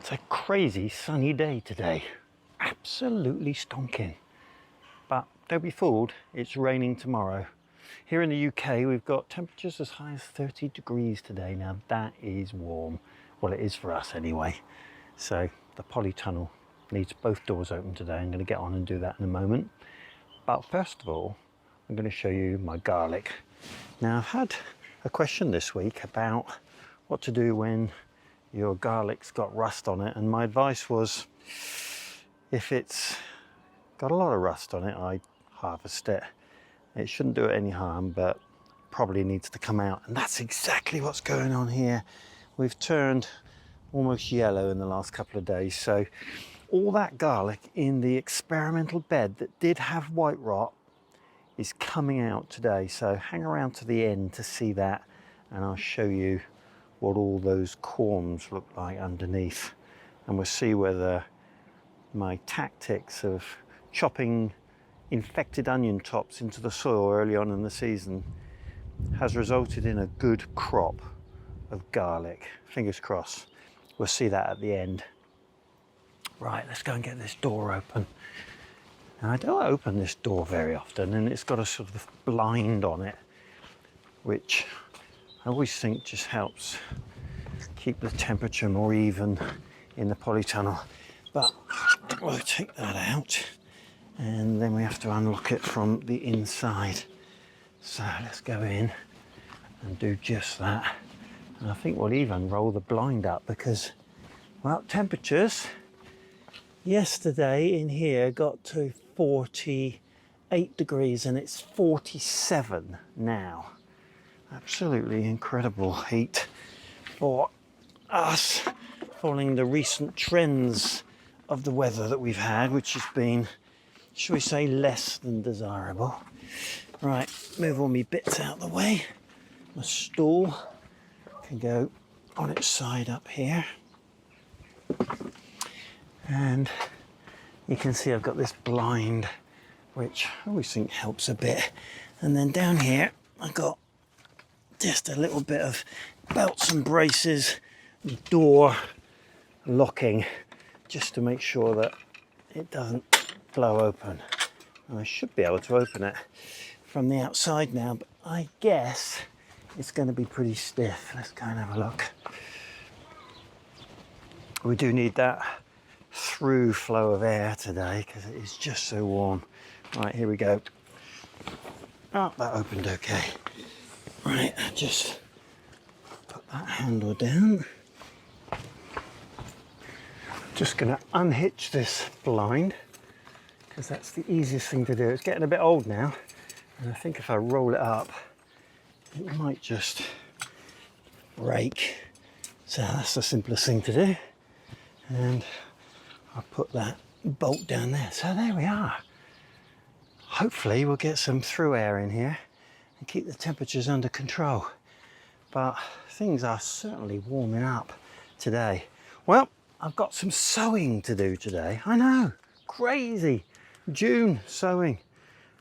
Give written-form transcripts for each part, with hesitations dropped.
It's a crazy sunny day today, absolutely stonking. But don't be fooled, it's raining tomorrow. Here in the UK, we've got temperatures as high as 30 degrees today. Now that is warm. Well, it is for us anyway. So the polytunnel needs both doors open today. I'm going to get on and do that in a moment. But first of all, I'm going to show you my garlic. Now I've had a question this week about what to do when your garlic's got rust on it, and my advice was, if it's got a lot of rust on it, I harvest it. It shouldn't do it any harm, but probably needs to come out, and that's exactly what's going on here. We've turned almost yellow in the last couple of days, so all that garlic in the experimental bed that did have white rot is coming out today. So hang around to the end to see that, and I'll show you what all those corms look like underneath, and we'll see whether my tactics of chopping infected onion tops into the soil early on in the season has resulted in a good crop of garlic. Fingers crossed. We'll see that at the end. Right, let's go and get this door open. Now, I don't open this door very often, and it's got a sort of blind on it, which I always think just helps keep the temperature more even in the polytunnel. But we'll take that out, and then we have to unlock it from the inside. So let's go in and do just that. And I think we'll even roll the blind up because, well, temperatures yesterday in here got to 48 degrees and it's 47 now. Absolutely incredible heat for us, following the recent trends of the weather that we've had, which has been, shall we say, less than desirable. Right, move all my bits out of the way. My stool can go on its side up here. And you can see I've got this blind, which I always think helps a bit. And then down here, I've got just a little bit of belts and braces, door locking, just to make sure that it doesn't blow open. And I should be able to open it from the outside now, but I guess it's going to be pretty stiff. Let's go and have a look. We do need that through flow of air today because it is just so warm. Right, here we go. Oh, that opened okay. Right, just put that handle down. Just going to unhitch this blind because that's the easiest thing to do. It's getting a bit old now, and I think if I roll it up, it might just break. So that's the simplest thing to do. And I'll put that bolt down there. So there we are. Hopefully we'll get some through air in here and keep the temperatures under control. But things are certainly warming up today. Well, I've got some sowing to do today. I know, crazy. June sowing.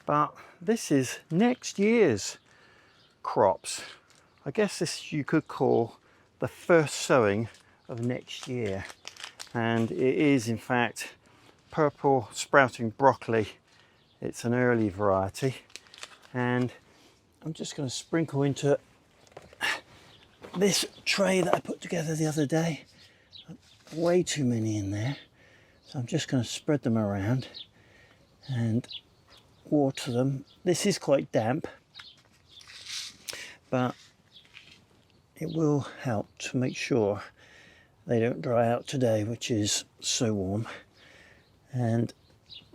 But this is next year's crops. I guess this you could call the first sowing of next year. And it is in fact purple sprouting broccoli. It's an early variety, and I'm just going to sprinkle into this tray that I put together the other day. Way too many in there, so I'm just going to spread them around and water them. This is quite damp, but it will help to make sure they don't dry out today, which is so warm. And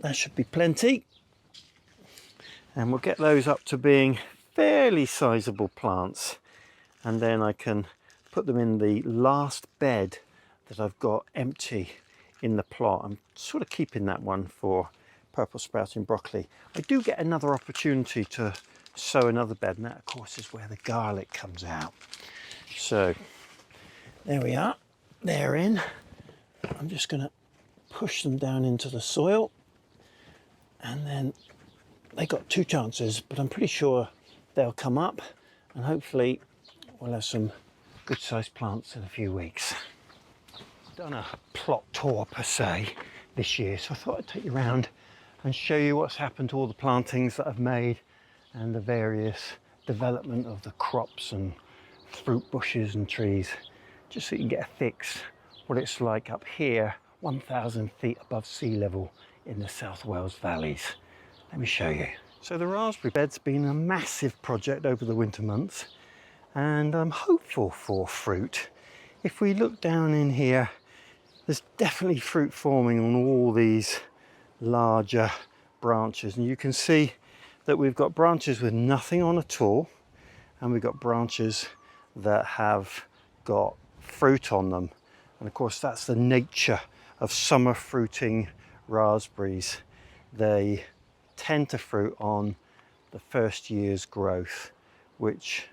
that should be plenty. And we'll get those up to being fairly sizable plants, and then I can put them in the last bed that I've got empty in the plot. I'm sort of keeping that one for purple sprouting broccoli. I do get another opportunity to sow another bed, and that of course is where the garlic comes out. So there we are, they're in. I'm just going to push them down into the soil, and then they got two chances, but I'm pretty sure they'll come up, and hopefully we'll have some good sized plants in a few weeks. Done a plot tour per se this year, so I thought I'd take you around and show you what's happened to all the plantings that I've made and the various development of the crops and fruit bushes and trees, just so you can get a fix what it's like up here 1,000 feet above sea level in the South Wales valleys. Let me show you. So the raspberry bed's been a massive project over the winter months, and I'm hopeful for fruit. If we look down in here, there's definitely fruit forming on all these larger branches, and you can see that we've got branches with nothing on at all, and we've got branches that have got fruit on them. And of course that's the nature of summer fruiting raspberries. They tend to fruit on the first year's growth, which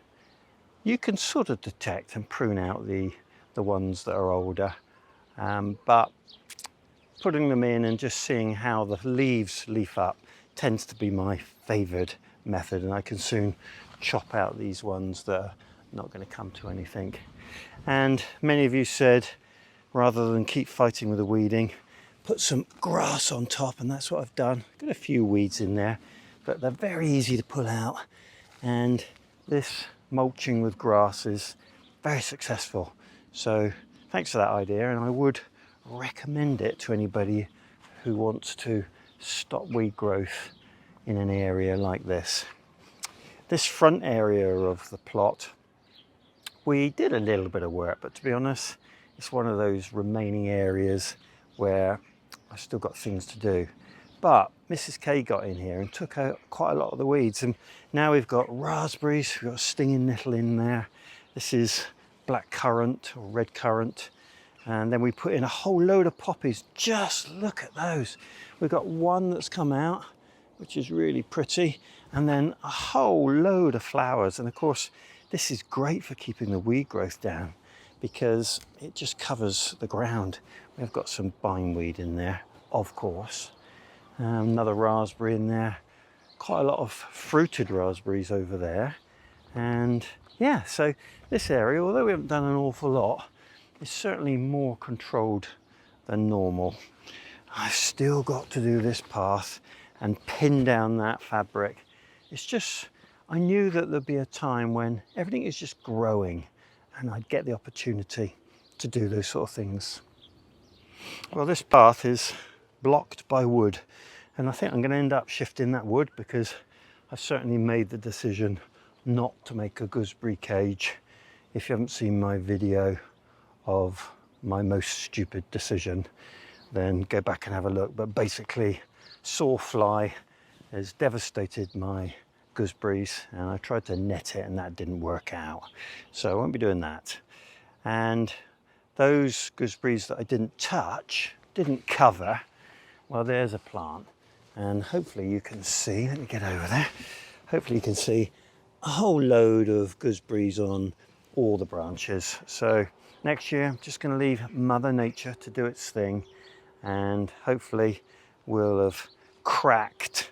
you can sort of detect and prune out the ones that are older, but putting them in and just seeing how the leaves leaf up tends to be my favoured method, and I can soon chop out these ones that are not going to come to anything. And many of you said, rather than keep fighting with the weeding, put some grass on top, and that's what I've done. Got a few weeds in there, but they're very easy to pull out, and this mulching with grass is very successful. So thanks for that idea, and I would recommend it to anybody who wants to stop weed growth in an area like this. This front area of the plot, we did a little bit of work, but to be honest, it's one of those remaining areas where I've still got things to do. But Mrs. K got in here and took out quite a lot of the weeds, and now we've got raspberries, we've got stinging nettle in there. This is black currant or red currant, and then we put in a whole load of poppies. Just look at those. We've got one that's come out, which is really pretty, and then a whole load of flowers. And of course this is great for keeping the weed growth down because it just covers the ground. We've got some bindweed in there, of course. Another raspberry in there, quite a lot of fruited raspberries over there. And yeah, so this area, although we haven't done an awful lot, is certainly more controlled than normal. I've still got to do this path and pin down that fabric. It's just, I knew that there'd be a time when everything is just growing and I'd get the opportunity to do those sort of things. Well, this path is blocked by wood, and I think I'm going to end up shifting that wood because I've certainly made the decision not to make a gooseberry cage. If you haven't seen my video of my most stupid decision, then go back and have a look. But basically, sawfly has devastated my gooseberries, and I tried to net it and that didn't work out, so I won't be doing that. And those gooseberries that I didn't touch, didn't cover, well, there's a plant, and hopefully you can see, let me get over there, hopefully you can see a whole load of gooseberries on all the branches. So next year I'm just going to leave Mother Nature to do its thing, and hopefully we'll have cracked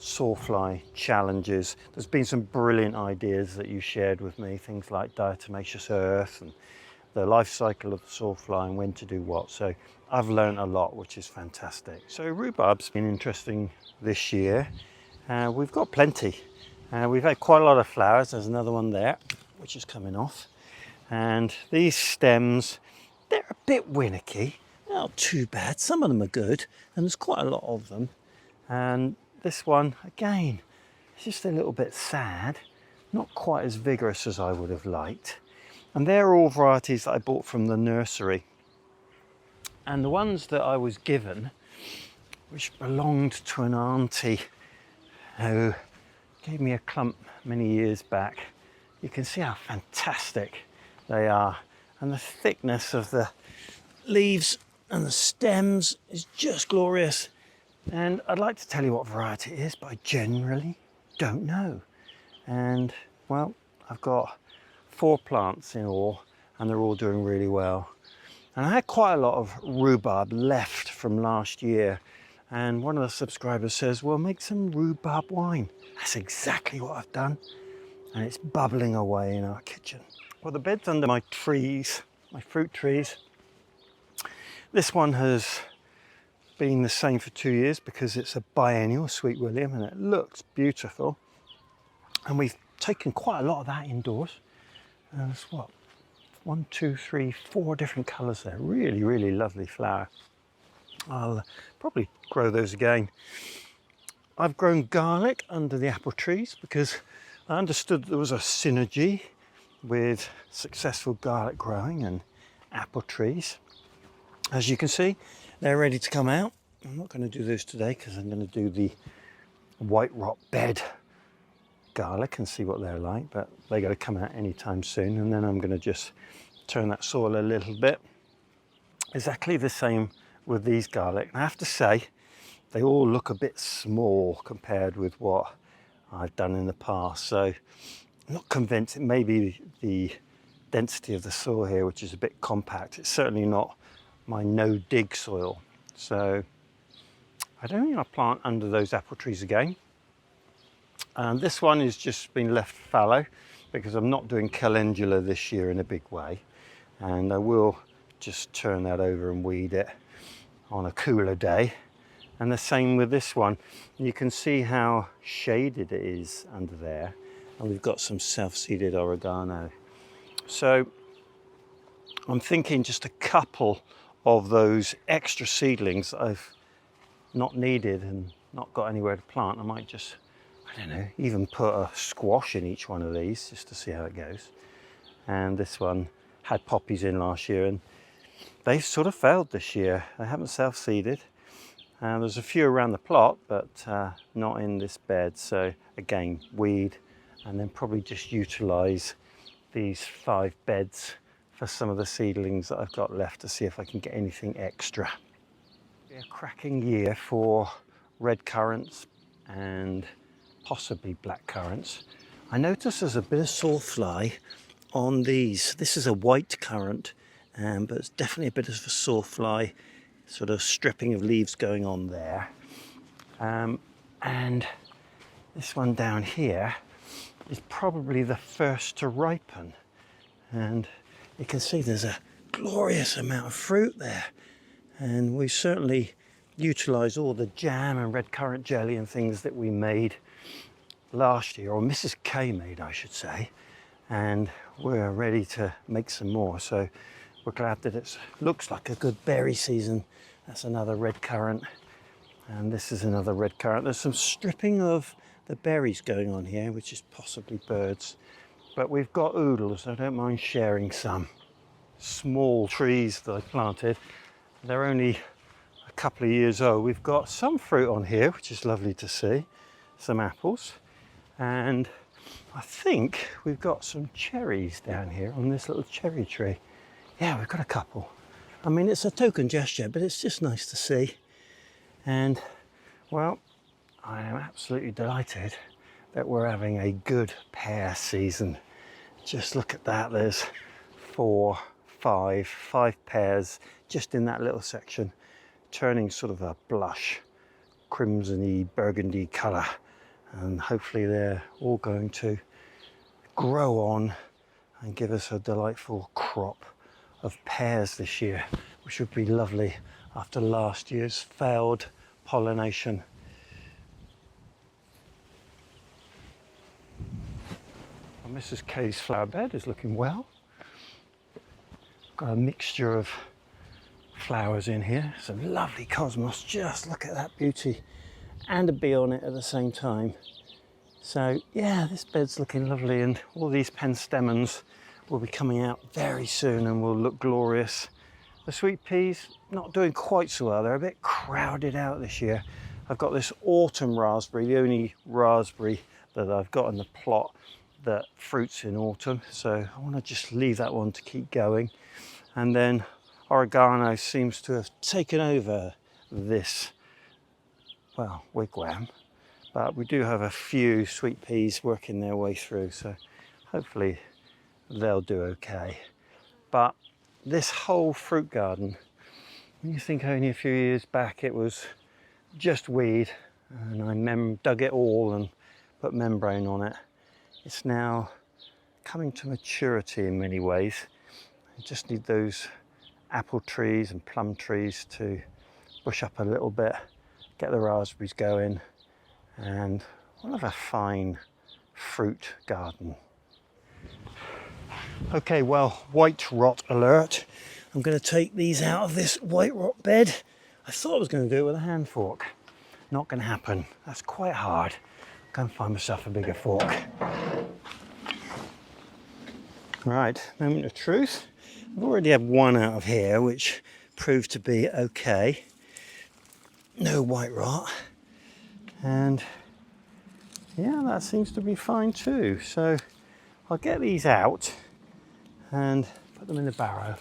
sawfly challenges. There's been some brilliant ideas that you shared with me, things like diatomaceous earth and the life cycle of the sawfly and when to do what. So I've learned a lot, which is fantastic. So rhubarb's been interesting this year. We've got plenty. We've had quite a lot of flowers. There's another one there, which is coming off. And these stems, they're a bit winicky. Not too bad. Some of them are good, and there's quite a lot of them. And this one, again, it's just a little bit sad, not quite as vigorous as I would have liked. And they're all varieties that I bought from the nursery. And the ones that I was given, which belonged to an auntie who gave me a clump many years back, you can see how fantastic they are. And the thickness of the leaves and the stems is just glorious. And I'd like to tell you what variety it is, but I generally don't know. And well, I've got 4 plants in all, and they're all doing really well. And I had quite a lot of rhubarb left from last year, and one of the subscribers says, well, make some rhubarb wine. That's exactly what I've done, and it's bubbling away in our kitchen. Well, the bed's under my trees, my fruit trees. This one has been the same for 2 years because it's a biennial Sweet William and it looks beautiful. And we've taken quite a lot of that indoors. There's what, 1, 2, 3, 4 different colours there. Really, really lovely flower. I'll probably grow those again. I've grown garlic under the apple trees because I understood there was a synergy with successful garlic growing and apple trees. As you can see, they're ready to come out. I'm not going to do those today because I'm going to do the white rock bed garlic and see what they're like, but they're going to come out anytime soon. And then I'm going to just turn that soil a little bit. Exactly the same with these garlic. I have to say, they all look a bit small compared with what I've done in the past. So I'm not convinced. It may be the density of the soil here, which is a bit compact. It's certainly not my no dig soil. So I don't think I'll plant under those apple trees again. And this one has just been left fallow because I'm not doing calendula this year in a big way. And I will just turn that over and weed it on a cooler day. And the same with this one. You can see how shaded it is under there. And we've got some self-seeded oregano. So I'm thinking just a couple of those extra seedlings that I've not needed and not got anywhere to plant. I might just, I don't know, even put a squash in each one of these just to see how it goes. And this one had poppies in last year and they've sort of failed this year. They haven't self-seeded. There's a few around the plot, but not in this bed. So again, weed, and then probably just utilize these 5 beds for some of the seedlings that I've got left to see if I can get anything extra. It'll be a cracking year for red currants and possibly black currants. I noticed there's a bit of sawfly on these. This is a white currant, but it's definitely a bit of a sawfly sort of stripping of leaves going on there. And this one down here is probably the first to ripen. And you can see there's a glorious amount of fruit there. And we certainly utilised all the jam and red currant jelly and things that we made last year, or Mrs. K made, I should say. And we're ready to make some more. So we're glad that it looks like a good berry season. That's another red currant. And this is another red currant. There's some stripping of the berries going on here, which is possibly birds. But we've got oodles, I don't mind sharing some. Small trees that I planted. They're only a couple of years old. We've got some fruit on here, which is lovely to see. Some apples. And I think we've got some cherries down here on this little cherry tree. Yeah, we've got a couple. I mean, it's a token gesture, but it's just nice to see. And, well, I am absolutely delighted that we're having a good pear season. Just look at that. There's 4, 5 pears just in that little section, turning sort of a blush, crimsony, burgundy colour. And hopefully they're all going to grow on and give us a delightful crop of pears this year, which would be lovely after last year's failed pollination. Well, Mrs. K's flower bed is looking well. Got a mixture of flowers in here. Some lovely cosmos, just look at that beauty, and a bee on it at the same time. So yeah, this bed's looking lovely, and all these penstemons will be coming out very soon and will look glorious. The sweet peas, not doing quite so well. They're a bit crowded out this year. I've got this autumn raspberry, the only raspberry that I've got in the plot that fruits in autumn. So I want to just leave that one to keep going. And then oregano seems to have taken over this, well, wigwam. But we do have a few sweet peas working their way through, so hopefully they'll do okay. But this whole fruit garden, when you think only a few years back it was just weed, and I dug it all and put membrane on it, it's now coming to maturity in many ways. You just need those apple trees and plum trees to bush up a little bit, get the raspberries going, and we'll have a fine fruit garden. Okay, well, white rot alert. I'm going to take these out of this white rot bed. I thought I was going to do it with a hand fork. Not going to happen. That's quite hard. Go and find myself a bigger fork. Right, moment of truth. I've already had one out of here, which proved to be okay. No white rot. And yeah, that seems to be fine too. So I'll get these out and put them in the barrow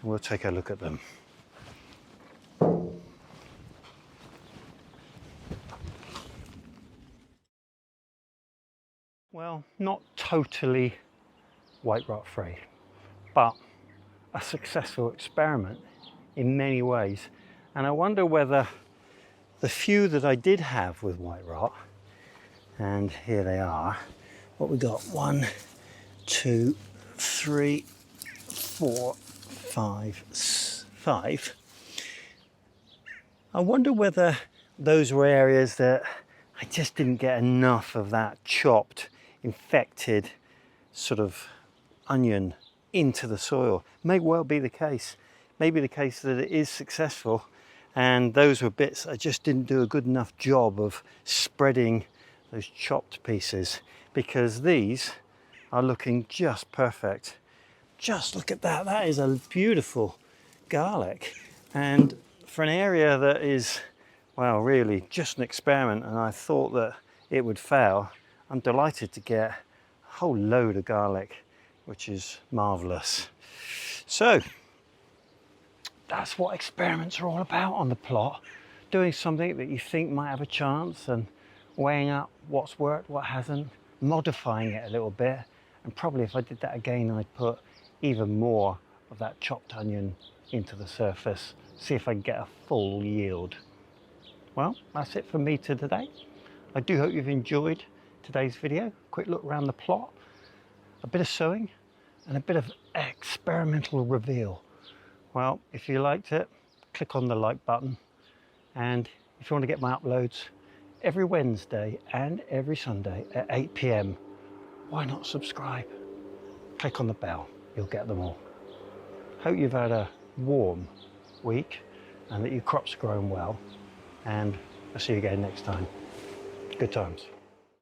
and we'll take a look at them. Well, not totally white rot free, but a successful experiment in many ways. And I wonder whether the few that I did have with white rot, and here they are, what we got, 1, 2, 3, 4, 5, 5. I wonder whether those were areas that I just didn't get enough of that chopped, infected sort of onion into the soil. May well be the case. Maybe the case that it is successful, and those were bits I just didn't do a good enough job of spreading those chopped pieces, because these are looking just perfect. Just look at that. That is a beautiful garlic, and for an area that is, well, really just an experiment, and I thought that it would fail, I'm delighted to get a whole load of garlic, which is marvelous. So that's what experiments are all about on the plot. Doing something that you think might have a chance and weighing up what's worked, what hasn't, modifying it a little bit. And probably if I did that again, I'd put even more of that chopped onion into the surface, see if I can get a full yield. Well, that's it for me today. I do hope you've enjoyed today's video. Quick look around the plot, a bit of sowing and a bit of experimental reveal. Well, if you liked it, click on the like button, and if you want to get my uploads every Wednesday and every Sunday at 8 p.m, why not subscribe? Click on the bell, you'll get them all. Hope you've had a warm week and that your crops are growing well, and I'll see you again next time. Good times.